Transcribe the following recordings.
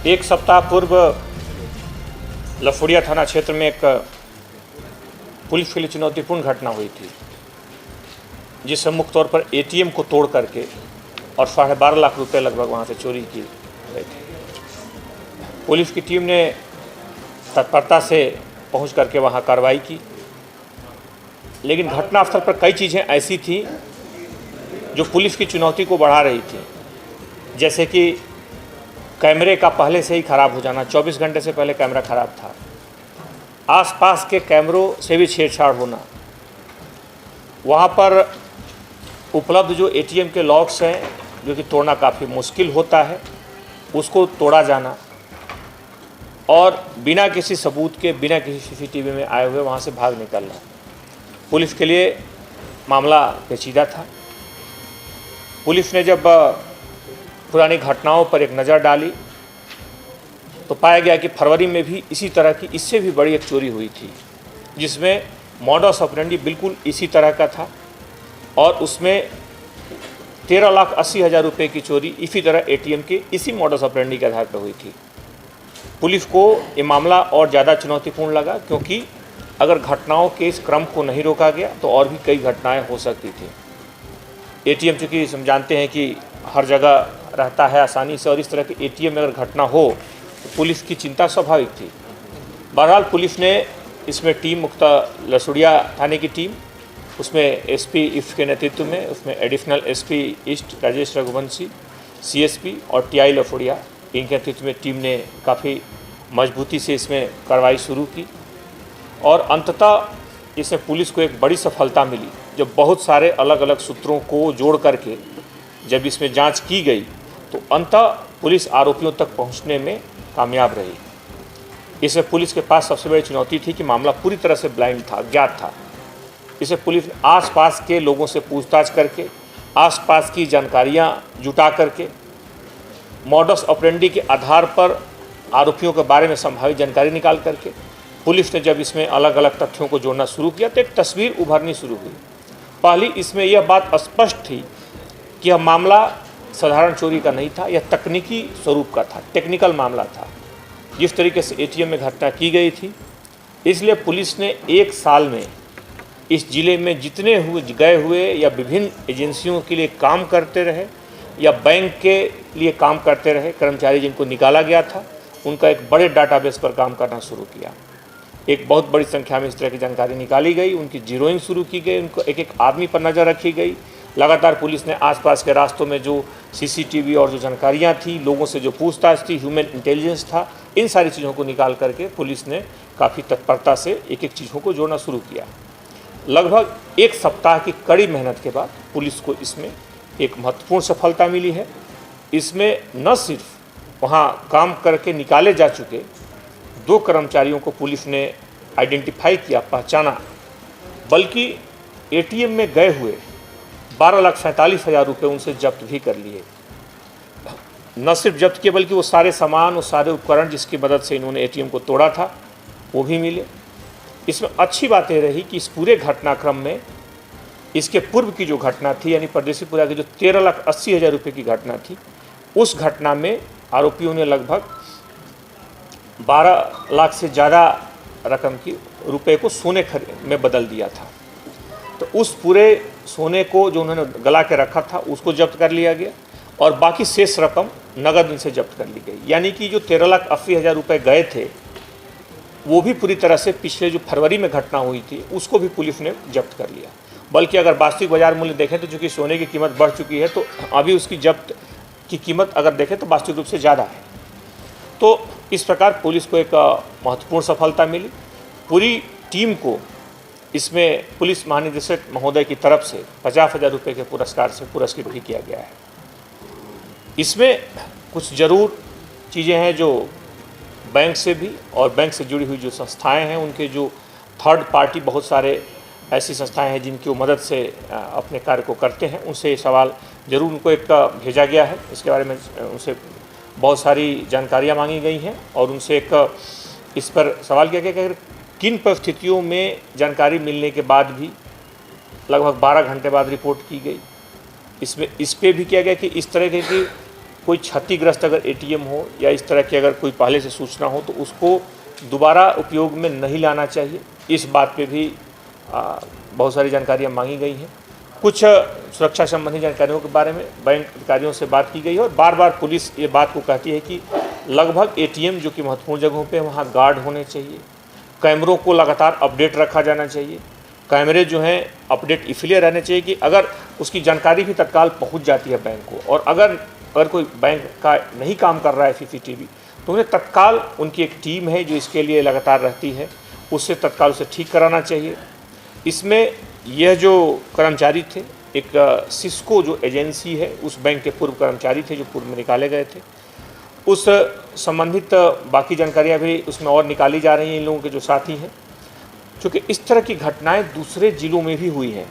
एक सप्ताह पूर्व लफुड़िया थाना क्षेत्र में एक पुलिस के लिए चुनौतीपूर्ण घटना हुई थी, जिससे मुख्य तौर पर एटीएम को तोड़ करके और 12.5 लाख रुपए लगभग वहां से चोरी की गई थी। पुलिस की टीम ने तत्परता से पहुंच करके वहां कार्रवाई की, लेकिन घटनास्थल पर कई चीज़ें ऐसी थी जो पुलिस की चुनौती को बढ़ा रही थी, जैसे कि कैमरे का पहले से ही ख़राब हो जाना। 24 घंटे से पहले कैमरा ख़राब था। आसपास के कैमरों से भी छेड़छाड़ होना। वहाँ पर उपलब्ध जो एटीएम के लॉक्स हैं, जो कि तोड़ना काफ़ी मुश्किल होता है, उसको तोड़ा जाना और बिना किसी सबूत के, बिना किसी सीसीटीवी में आए हुए वहाँ से भाग निकलना। पुलिस के लिए मामला पेचीदा था। पुलिस ने जब पुरानी घटनाओं पर एक नज़र डाली तो पाया गया कि फरवरी में भी इसी तरह की, इससे भी बड़ी एक चोरी हुई थी, जिसमें मॉडस ऑपरेंडी बिल्कुल इसी तरह का था और उसमें 13,80,000 रुपये की चोरी इसी तरह एटीएम के इसी मॉडस ऑपरेंडी के आधार पर हुई थी। पुलिस को ये मामला और ज़्यादा चुनौतीपूर्ण लगा, क्योंकि अगर घटनाओं के इस क्रम को नहीं रोका गया तो और भी कई घटनाएं हो सकती थी। एटीएम चूँकि हम जानते हैं कि हर जगह रहता है आसानी से, और इस तरह के एटीएम में अगर घटना हो तो पुलिस की चिंता स्वाभाविक थी। बहरहाल पुलिस ने इसमें टीम, मुख्यतः लसुड़िया थाने की टीम, उसमें एसपी इफ्ट के नेतृत्व में, उसमें additional SP east Rajesh Raghuvanshi, CSP और टीआई लफुड़िया, इनके नेतृत्व में टीम ने काफ़ी मजबूती से इसमें कार्रवाई शुरू की और अंततः इसमें पुलिस को एक बड़ी सफलता मिली। जब बहुत सारे अलग अलग सूत्रों को जोड़ करके जब इसमें जांच की गई तो अंततः पुलिस आरोपियों तक पहुंचने में कामयाब रही। इसमें पुलिस के पास सबसे बड़ी चुनौती थी कि मामला पूरी तरह से ब्लाइंड था, अज्ञात था। इसे पुलिस ने आसपास के लोगों से पूछताछ करके, आसपास की जानकारियां जुटा करके, मॉडस ऑपरेंडी के आधार पर आरोपियों के बारे में संभावित जानकारी निकाल करके पुलिस ने जब इसमें अलग अलग तथ्यों को जोड़ना शुरू किया तो एक तस्वीर उभरनी शुरू हुई। पहली इसमें यह बात स्पष्ट थी कि यह मामला साधारण चोरी का नहीं था, यह तकनीकी स्वरूप का था, टेक्निकल मामला था। जिस तरीके से एटीएम में घटना की गई थी, इसलिए पुलिस ने एक साल में इस जिले में जितने गए हुए या विभिन्न एजेंसियों के लिए काम करते रहे या बैंक के लिए काम करते रहे कर्मचारी जिनको निकाला गया था, उनका एक बड़े डाटाबेस पर काम करना शुरू किया। एक बहुत बड़ी संख्या में इस तरह की जानकारी निकाली गई, उनकी जीरोइंग शुरू की गई, उनको एक एक आदमी पर नज़र रखी गई। लगातार पुलिस ने आसपास के रास्तों में जो सीसीटीवी और जो जानकारियां थी, लोगों से जो पूछताछ थी, ह्यूमन इंटेलिजेंस था, इन सारी चीज़ों को निकाल करके पुलिस ने काफ़ी तत्परता से एक एक चीज़ों को जोड़ना शुरू किया। लगभग एक सप्ताह की कड़ी मेहनत के बाद पुलिस को इसमें एक महत्वपूर्ण सफलता मिली है। इसमें न सिर्फ वहाँ काम करके निकाले जा चुके 2 कर्मचारियों को पुलिस ने आइडेंटिफाई किया, पहचाना, बल्कि एटीएम में गए हुए 12,47,000 रुपये उनसे जब्त भी कर लिए। न सिर्फ जब्त किए बल्कि वो सारे सामान, वो सारे उपकरण जिसकी मदद से इन्होंने एटीएम को तोड़ा था, वो भी मिले। इसमें अच्छी बात यह रही कि इस पूरे घटनाक्रम में इसके पूर्व की जो घटना थी, यानी परदेसीपुरा की जो 13,80,000 रुपये की घटना थी, उस घटना में आरोपियों ने लगभग 12 लाख से ज़्यादा रकम की रुपए को सोने में बदल दिया था। तो उस पूरे सोने को जो उन्होंने गला के रखा था उसको जब्त कर लिया गया और बाकी शेष रकम नगद इनसे जब्त कर ली गई। यानी कि जो 13,80,000 रुपये गए थे, वो भी पूरी तरह से पिछले जो फरवरी में घटना हुई थी उसको भी पुलिस ने जब्त कर लिया। बल्कि अगर वास्तविक बाजार मूल्य देखें तो चूँकि सोने की कीमत बढ़ चुकी है, तो अभी उसकी जब्त की कीमत अगर देखें तो वास्तविक रूप से ज़्यादा है। तो इस प्रकार पुलिस को एक महत्वपूर्ण सफलता मिली। पूरी टीम को इसमें पुलिस महानिदेशक महोदय की तरफ से 50,000 रुपये के पुरस्कार से पुरस्कृत भी किया गया है। इसमें कुछ ज़रूर चीज़ें हैं जो बैंक से भी और बैंक से जुड़ी हुई जो संस्थाएं हैं, उनके जो थर्ड पार्टी बहुत सारे ऐसी संस्थाएं हैं जिनकी वो मदद से अपने कार्य को करते हैं, उनसे ये सवाल ज़रूर उनको एक भेजा गया है। इसके बारे में उनसे बहुत सारी जानकारियाँ मांगी गई हैं और उनसे एक इस पर सवाल किया गया कि किन परिस्थितियों में जानकारी मिलने के बाद भी लगभग 12 घंटे बाद रिपोर्ट की गई। इसमें इस पे भी किया गया कि इस तरह की कोई क्षतिग्रस्त अगर एटीएम हो या इस तरह की अगर कोई पहले से सूचना हो तो उसको दोबारा उपयोग में नहीं लाना चाहिए। इस बात पे भी बहुत सारी जानकारियाँ मांगी गई हैं। कुछ सुरक्षा संबंधी जानकारियों के बारे में बैंक अधिकारियों से बात की गई है और बार बार पुलिस ये बात को कहती है कि लगभग एटीएम जो कि महत्वपूर्ण जगहों पे वहाँ गार्ड होने चाहिए, कैमरों को लगातार अपडेट रखा जाना चाहिए। कैमरे जो हैं अपडेट इसलिए रहने चाहिए कि अगर उसकी जानकारी भी तत्काल पहुँच जाती है बैंक को, और अगर कोई बैंक का नहीं काम कर रहा है सीसीटीवी, तो उन्हें तत्काल उनकी एक टीम है जो इसके लिए लगातार रहती है, उससे तत्काल उसे ठीक कराना चाहिए। इसमें यह जो कर्मचारी थे, एक सिस्को जो एजेंसी है उस बैंक के पूर्व कर्मचारी थे जो पूर्व में निकाले गए थे, उस संबंधित बाकी जानकारियां भी उसमें और निकाली जा रही हैं इन लोगों के जो साथी हैं। चूँकि इस तरह की घटनाएं दूसरे ज़िलों में भी हुई हैं,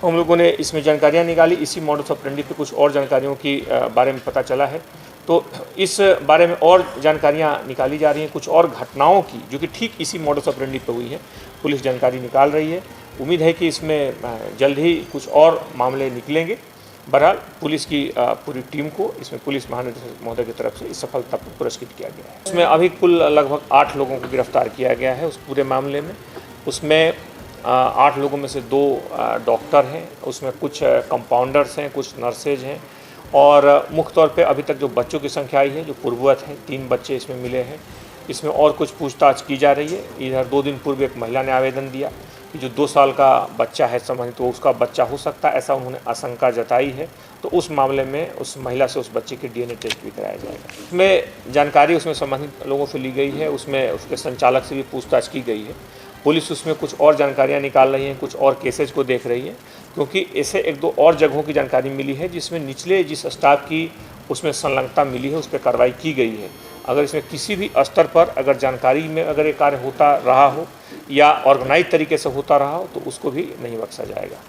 हम लोगों ने इसमें जानकारियां निकाली। इसी मॉडस ऑपरेंडी पे कुछ और जानकारियों की बारे में पता चला है, तो इस बारे में और जानकारियां निकाली जा रही हैं। कुछ और घटनाओं की जो कि ठीक इसी मॉडस ऑपरेंडी पे हुई है, पुलिस जानकारी निकाल रही है। उम्मीद है कि इसमें जल्द ही कुछ और मामले निकलेंगे। बहरहाल पुलिस की पूरी टीम को इसमें पुलिस महानिदेशक महोदय की तरफ से इस सफलता को पुरस्कृत किया गया है। उसमें अभी कुल लगभग 8 लोगों को गिरफ्तार किया गया है उस पूरे मामले में। उसमें 8 लोगों में से 2 डॉक्टर हैं, उसमें कुछ कंपाउंडर्स हैं, कुछ नर्सेज हैं, और मुख्य तौर पे अभी तक जो बच्चों की संख्या आई है जो पूर्ववत हैं, 3 बच्चे इसमें मिले हैं। इसमें और कुछ पूछताछ की जा रही है। इधर 2 दिन पूर्व एक महिला ने आवेदन दिया कि जो 2 साल का बच्चा है संबंधित, तो उसका बच्चा हो सकता है, ऐसा उन्होंने आशंका जताई है। तो उस मामले में उस महिला से उस बच्चे के डीएनए टेस्ट भी कराया जाएगा। उसमें जानकारी उसमें संबंधित लोगों से ली गई है, उसमें उसके संचालक से भी पूछताछ की गई है। पुलिस उसमें कुछ और जानकारियां निकाल रही है, कुछ और केसेज को देख रही है, क्योंकि ऐसे 1-2 और जगहों की जानकारी मिली है जिसमें निचले जिस स्टाफ की उसमें संलग्नता मिली है उस पर कार्रवाई की गई है। अगर इसमें किसी भी स्तर पर अगर जानकारी में अगर ये कार्य होता रहा हो या ऑर्गेनाइज तरीके से होता रहा हो तो उसको भी नहीं बख्शा जाएगा।